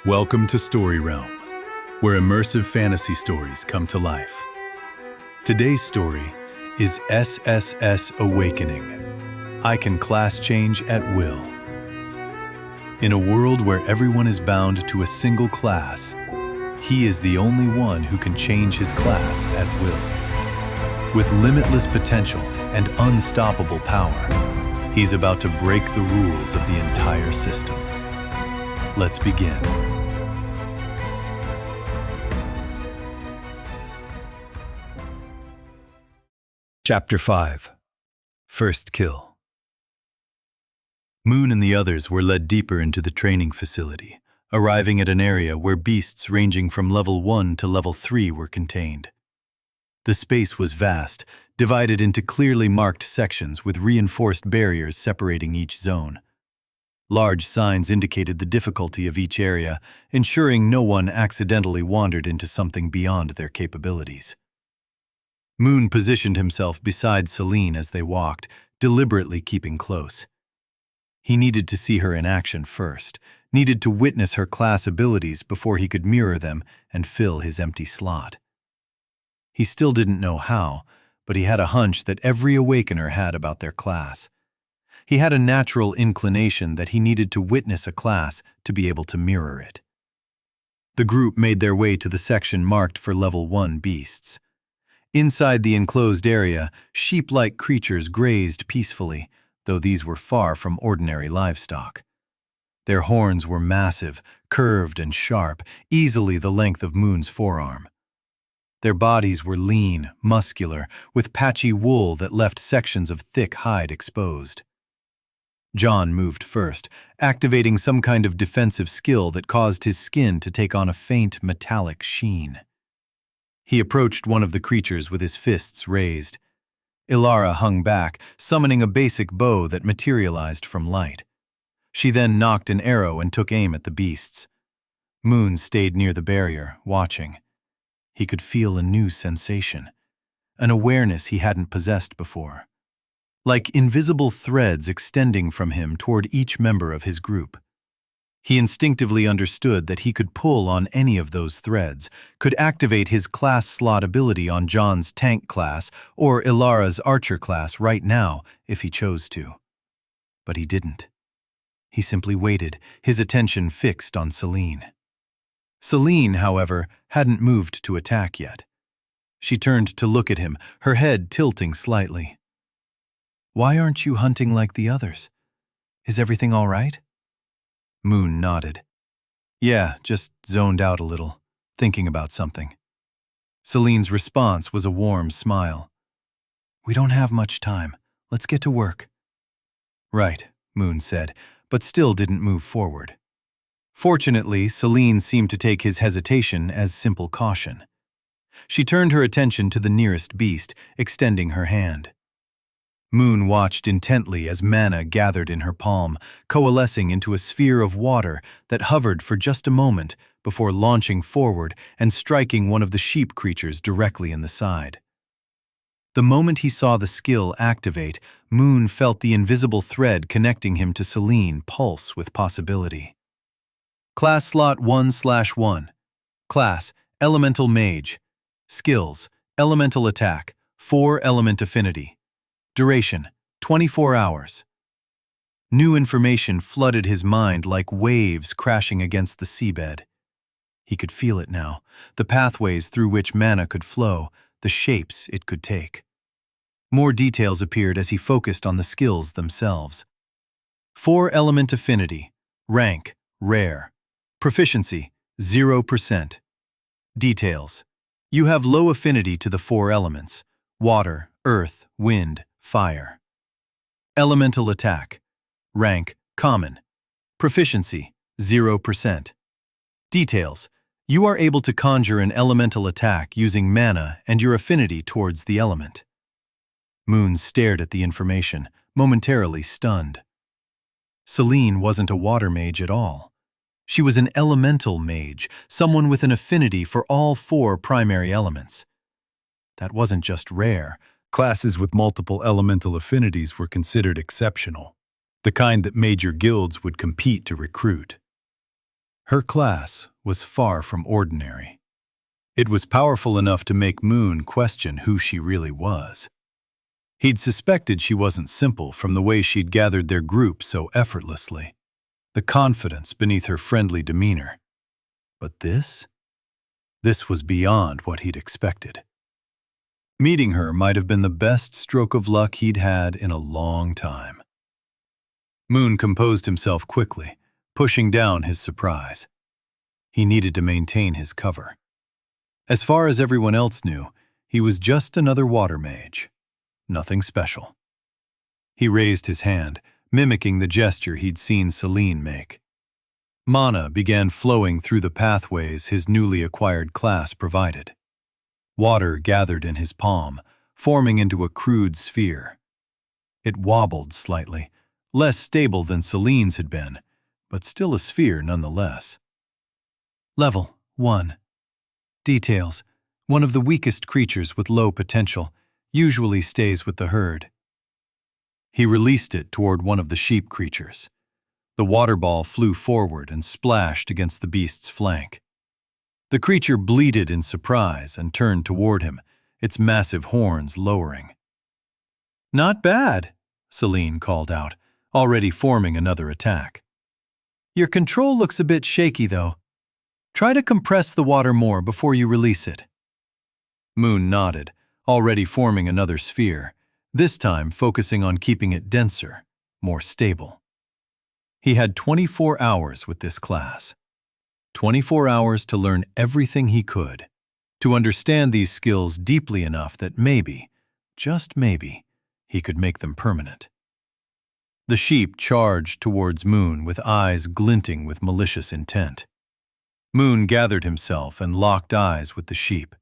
Welcome to StoryRealm, where immersive fantasy stories come to life. Today's story is SSS Awakening. I can class change at will. In a world where everyone is bound to a single class, he is the only one who can change his class at will. With limitless potential and unstoppable power, he's about to break the rules of the entire system. Let's begin. Chapter 5. First Kill. Moon and the others were led deeper into the training facility, arriving at an area where beasts ranging from level 1 to level 3 were contained. The space was vast, divided into clearly marked sections with reinforced barriers separating each zone. Large signs indicated the difficulty of each area, ensuring no one accidentally wandered into something beyond their capabilities. Moon positioned himself beside Celine as they walked, deliberately keeping close. He needed to see her in action first, needed to witness her class abilities before he could mirror them and fill his empty slot. He still didn't know how, but he had a hunch that every awakener had about their class. He had a natural inclination that he needed to witness a class to be able to mirror it. The group made their way to the section marked for level 1 beasts. Inside the enclosed area, sheep-like creatures grazed peacefully, though these were far from ordinary livestock. Their horns were massive, curved and sharp, easily the length of Moon's forearm. Their bodies were lean, muscular, with patchy wool that left sections of thick hide exposed. John moved first, activating some kind of defensive skill that caused his skin to take on a faint metallic sheen. He approached one of the creatures with his fists raised. Ilara hung back, summoning a basic bow that materialized from light. She then nocked an arrow and took aim at the beasts. Moon stayed near the barrier, watching. He could feel a new sensation, an awareness he hadn't possessed before, like invisible threads extending from him toward each member of his group. He instinctively understood that he could pull on any of those threads, could activate his class slot ability on John's tank class or Ilara's archer class right now if he chose to. But he didn't. He simply waited, his attention fixed on Celine. Celine, however, hadn't moved to attack yet. She turned to look at him, her head tilting slightly. "Why aren't you hunting like the others? Is everything all right?" Moon nodded. "Yeah, just zoned out a little, thinking about something." Celine's response was a warm smile. "We don't have much time. Let's get to work." "Right," Moon said, but still didn't move forward. Fortunately, Celine seemed to take his hesitation as simple caution. She turned her attention to the nearest beast, extending her hand. Moon watched intently as mana gathered in her palm, coalescing into a sphere of water that hovered for just a moment before launching forward and striking one of the sheep creatures directly in the side. The moment he saw the skill activate, Moon felt the invisible thread connecting him to Celine pulse with possibility. Class Slot 1/1. Class, Elemental Mage. Skills, Elemental Attack, 4 Element Affinity. Duration, 24 hours. New information flooded his mind like waves crashing against the seabed. He could feel it now, the pathways through which mana could flow, the shapes it could take. More details appeared as he focused on the skills themselves. 4 Element Affinity. Rank, Rare. Proficiency, 0%. Details. You have low affinity to the 4 elements: water, earth, wind, fire. Elemental Attack. Rank, Common. Proficiency, 0%. Details. You are able to conjure an elemental attack using mana and your affinity towards the element. Moon stared at the information, momentarily stunned. Celine wasn't a water mage at all. She was an elemental mage, someone with an affinity for all 4 primary elements. That wasn't just rare. Classes with multiple elemental affinities were considered exceptional, the kind that major guilds would compete to recruit. Her class was far from ordinary. It was powerful enough to make Moon question who she really was. He'd suspected she wasn't simple from the way she'd gathered their group so effortlessly, the confidence beneath her friendly demeanor. But this was beyond what he'd expected. Meeting her might have been the best stroke of luck he'd had in a long time. Moon composed himself quickly, pushing down his surprise. He needed to maintain his cover. As far as everyone else knew, he was just another water mage. Nothing special. He raised his hand, mimicking the gesture he'd seen Celine make. Mana began flowing through the pathways his newly acquired class provided. Water gathered in his palm, forming into a crude sphere. It wobbled slightly, less stable than Celine's had been, but still a sphere nonetheless. Level 1. Details. One of the weakest creatures with low potential, usually stays with the herd. He released it toward one of the sheep creatures. The water ball flew forward and splashed against the beast's flank. The creature bleated in surprise and turned toward him, its massive horns lowering. "Not bad," Celine called out, already forming another attack. "Your control looks a bit shaky, though. Try to compress the water more before you release it." Moon nodded, already forming another sphere, this time focusing on keeping it denser, more stable. He had 24 hours with this class. 24 hours to learn everything he could, to understand these skills deeply enough that maybe, just maybe, he could make them permanent. The sheep charged towards Moon with eyes glinting with malicious intent. Moon gathered himself and locked eyes with the sheep.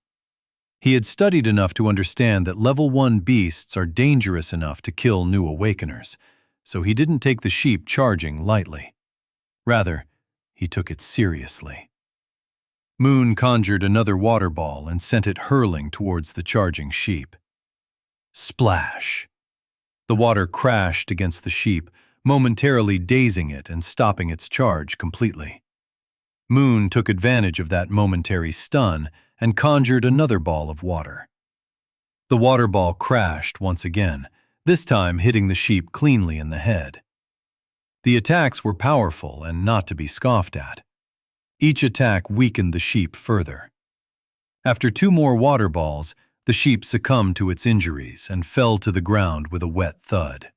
He had studied enough to understand that level 1 beasts are dangerous enough to kill new awakeners, so he didn't take the sheep charging lightly. Rather, he took it seriously. Moon conjured another water ball and sent it hurling towards the charging sheep. Splash! The water crashed against the sheep, momentarily dazing it and stopping its charge completely. Moon took advantage of that momentary stun and conjured another ball of water. The water ball crashed once again, this time hitting the sheep cleanly in the head. The attacks were powerful and not to be scoffed at. Each attack weakened the sheep further. After 2 more water balls, the sheep succumbed to its injuries and fell to the ground with a wet thud.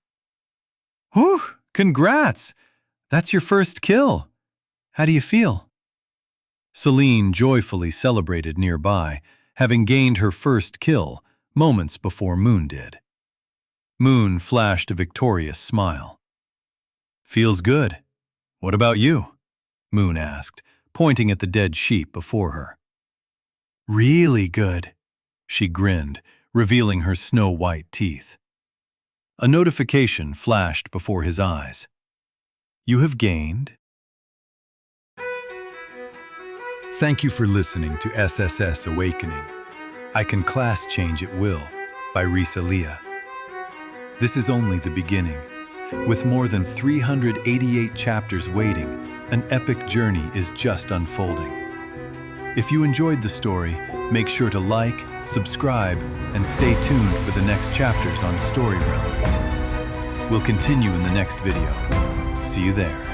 "Whew! Congrats! That's your first kill. How do you feel?" Celine joyfully celebrated nearby, having gained her first kill moments before Moon did. Moon flashed a victorious smile. "Feels good. What about you?" Moon asked, pointing at the dead sheep before her. "Really good," she grinned, revealing her snow-white teeth. A notification flashed before his eyes. "You have gained." Thank you for listening to SSS Awakening. I Can Class Change at Will by Risaliyah. This is only the beginning. With more than 388 chapters waiting, an epic journey is just unfolding. If you enjoyed the story, make sure to like, subscribe, and stay tuned for the next chapters on StoryRealm. We'll continue in the next video. See you there.